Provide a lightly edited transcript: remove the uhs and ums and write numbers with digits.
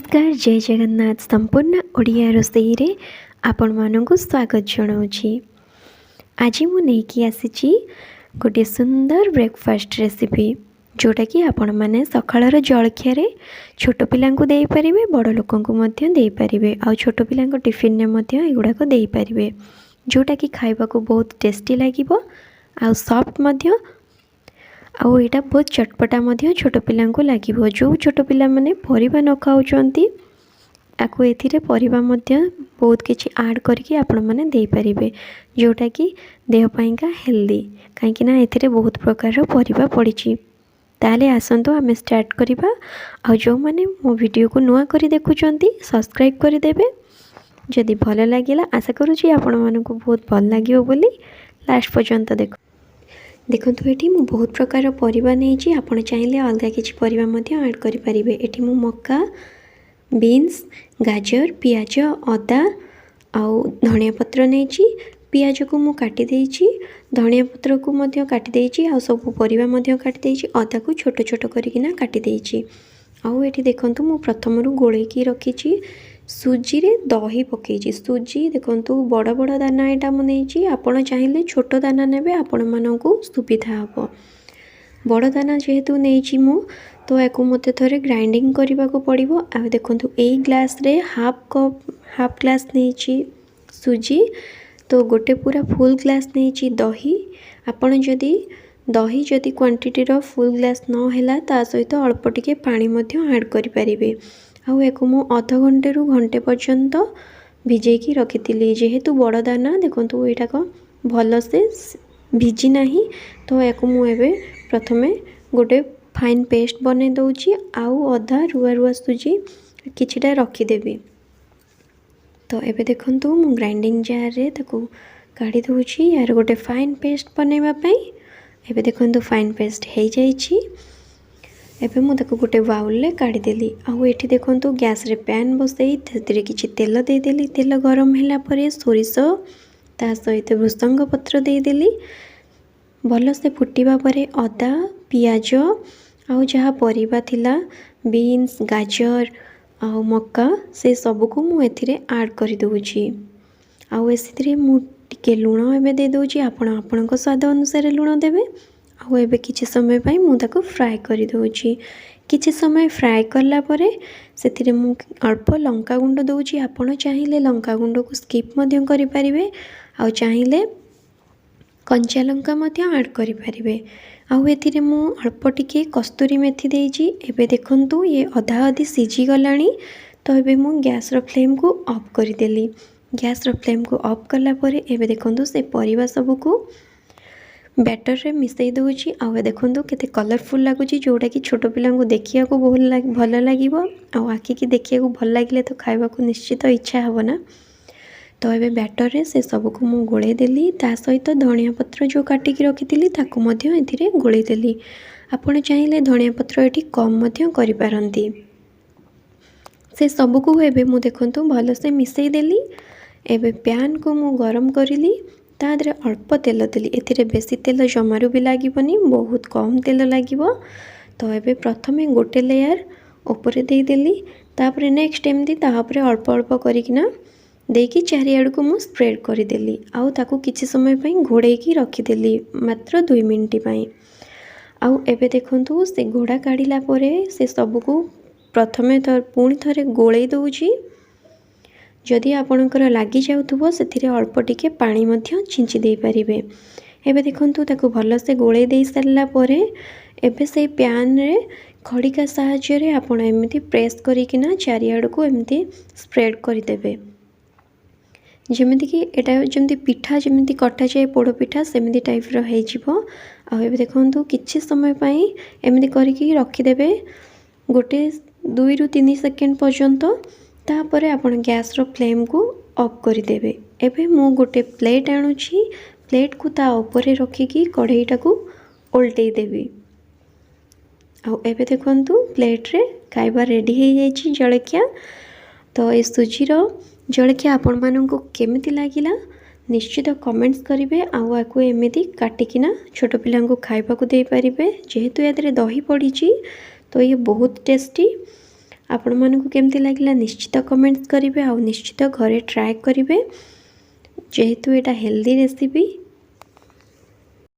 नमस्कार जय जगन्नाथ संपूर्ण ओडिया रोसई रे आपण मानकु स्वागत जनाऊँगी। आज मु नहीं आसी गोटे सुंदर ब्रेकफास्ट रेसिपी जोटा कि आपण माने सकाळर जलखिया छोट पिलांकु देई परिबे बड़ लोकंकु मध्य देई परिबे आ छोट पिलांको टिफिन ने मध्य एगुडाक देई परिबे जोटा कि खाइबा को बहुत टेस्टी लागिबो आ सॉफ्ट मध्य आउ एटा बहुत चटपटा मध्य छोट पिलांको लागिबो। जो छोट पिला माने परिबा न खाउचंती आकु एथिरे परिबा मध्य बहुत किछि ऐड करके आपण माने देई परिबे जोटा कि देह पाइंका हेल्दी काहेकि ना एथिरे बहुत प्रकार परिबा पड़िछि। ताले आसंतो आमे स्टार्ट करिबा। आ जो माने मो वीडियो को नुआ करी देखुचंती सब्सक्राइब करि देबे। जदि भल लागिला आशा करूछि आपण मानकु बहुत भल लागियो बोली लास्ट पर्यंत देखो ये मु बहुत प्रकार परिबा नहीं आपण चाहिए अलग किसी परिबा मध्य ऐड करि परिबे। एठी मु मक्का बीन्स गाजर पियाज अदा आउ धनिया पत्र नहीं पियाज को मु काटी देइछि धनिया पत्र को मध्य काटी देइछि आउ सब परिबा मध्य काटी देइछि अदा को छोट छोट करिकिना काटी देइछि। आउ एठी देखंतु मु प्रथम रु गोळे की रखिछि सुजी रे दही पकेइछि। सुजी देखंतु बड़ बड़ दाना एटा मु नेइछि आपण चाहिए छोट दाना नेबे आपण मानकु सुविधा हबो। बड़ दाना जेहेतु नेइछि मु तो याकु मते थरे ग्राइंडिंग करबा को पड़िबो। आ देखंतु एई ग्लास रे हाफ ग्लास नेइछि सुजी तो गोटे पूरा फुल ग्लास नेइछि दही। आपण जदि क्वांटिटी रो फुल ग्लास न हैला ता सहित अल्प टिके पानी मध्य ऐड करि परिबे। आउ एको मु आधा घंटे रु घंटे पर्यंत भिजेकी रखिथिली जेहेतु बड़ दाना देखंतु एटा को भल से भिजी नाही तो एको मु एबे प्रथमे गोटे फाइन पेस्ट बने दउची आउ अधा रुआ रुआ सुजी किछिटा रखी देबी। तो एबे देखंतु मु ग्राइंडिंग जार रे ताको काढी दउची यार गोटे फाइन पेस्ट बनेबा पई। एबे देखंतु फाइन पेस्ट हे जाईची। एबे मु ताको गोटे बाउल ले काढी देली। आउ एठी देखंतु गैस रे पैन बसई तेरे किछि तेल दे देली। तेल गरम हैला परे सोरिष ता सहित भृसंग पत्र दे देली। भल से फुटिबा परे अदा पियाज आउ जहा परिबा थिला बीन्स गाजर आउ मक्का से सब को मु एथिरे ऐड करि दउची। आउ एसिरे मु टिके लूण एबे दे दउची आपण आपणको स्वाद अनुसार लूण देबे। आउ एबे किछि समय पई मु ताको फ्राई करि दउची। किछि समय फ्राई करला परे सेथिरे मु अल्प लंका गुंड दउची। आपण चाहिए लंका गुंड को स्किप मध्य करि परिबे आउ चाहिए कंचा लंका मध्य ऐड करि परिबे। आउ एथिरे मु अल्प टिके कस्तूरी मेथी देइची। एबे देखंतु ये अधा अधि सिझी गलानी तो एबे मु गैस रो फ्लेम को ऑफ करि देली। गैस रो फ्लेम को ऑफ करला परे एबे देखंतु से परिबा सब को बैटर रे मिसई दउची। आउ देखंतु केते कलरफुल लागुची जोटा कि छोट पिला को देखिया को बहुत भल लागिबो आउ आखि की देखिया को भल लागिले तो खाइबा को निश्चित इच्छा हबो ना। तो एबे बैटर रे से सब को मु गोळे देली ता सहित धनिया पत्र जो काटी की रखिथिली ताको मध्य एथिरे गोळे देली। आपण चाहिए धनिया पत्र एठी कम मध्य करि पारंती। से सब को एबे मु देखंतु भल से मिसई देली। एबे पैन को मु गरम करिली ता दरे अल्प तेल देली। एथिरे बेसी तेल जमारू भी लागिबनी बहुत कम तेल लागिबो। तो एबे प्रथमे गोटे लेयर ऊपर दे देली तापरे नेक्स्ट एमती तापरे अल्प अल्प करिकिना देकी चारिआड को मु स्प्रेड करि देली। आउ ताको किछि समय पई घोड़े की रखी देली मात्र 2 मिनिट पई। आउ एबे देखंतु से घोड़ा काढिला परे से सब को प्रथमे पुणी थरे गोळेई दउची। जदि आपणकर लागी जाउथबो सेथिरे अल्प टिके पानी मध्य छिंची दे परिबे। एबे देखंतु ताको भल से गोळे देई सारला परे एबे से पैन रे खड़िका सहाय्य रे आपण एमिति प्रेस करिकिना चारिआड को एमिति स्प्रेड करि देबे जेमिति कि एटा जेमिति पिठा जेमिति कटा जाए पोड़ पिठा सेमिति टाइप रो हे जिवो। आ एबे देखंतु किछि समय पई एमिति करिकि रखि देबे गोटे 2 रु 3 सेकेंड पर्यंत। तापरे आपण गैस रो फ्लेम को ऑफ करि देबे। एबे मु गोटे प्लेट आणुछि प्लेट को ता ऊपर रखिकी कढ़ईटा को उल्टै देबी। आ एबे देखंतु प्लेट रे खाइबा रेडी हे जाइछि जलखिया। तो ए सुजी रो जलखिया आपण माननको केमिति लागिला निश्चित कमेंट्स करिवे। आउ आकु एमिति काटिकिना छोट पिलांको खाइबा को दे परिबे। जेहेतु यादरे दही पड़ीछि तो ये बहुत टेस्टी ଆପଣମାନଙ୍କୁ କେମିତି ଲାଗିଲା ନିଶ୍ଚିତ କମେଣ୍ଟସ୍ କରିବେ ଆଉ ନିଶ୍ଚିତ ଘରେ ଟ୍ରାଏ କରିବେ। ଯେହେତୁ ଏଇଟା ହେଲ୍ଦି ରେସିପି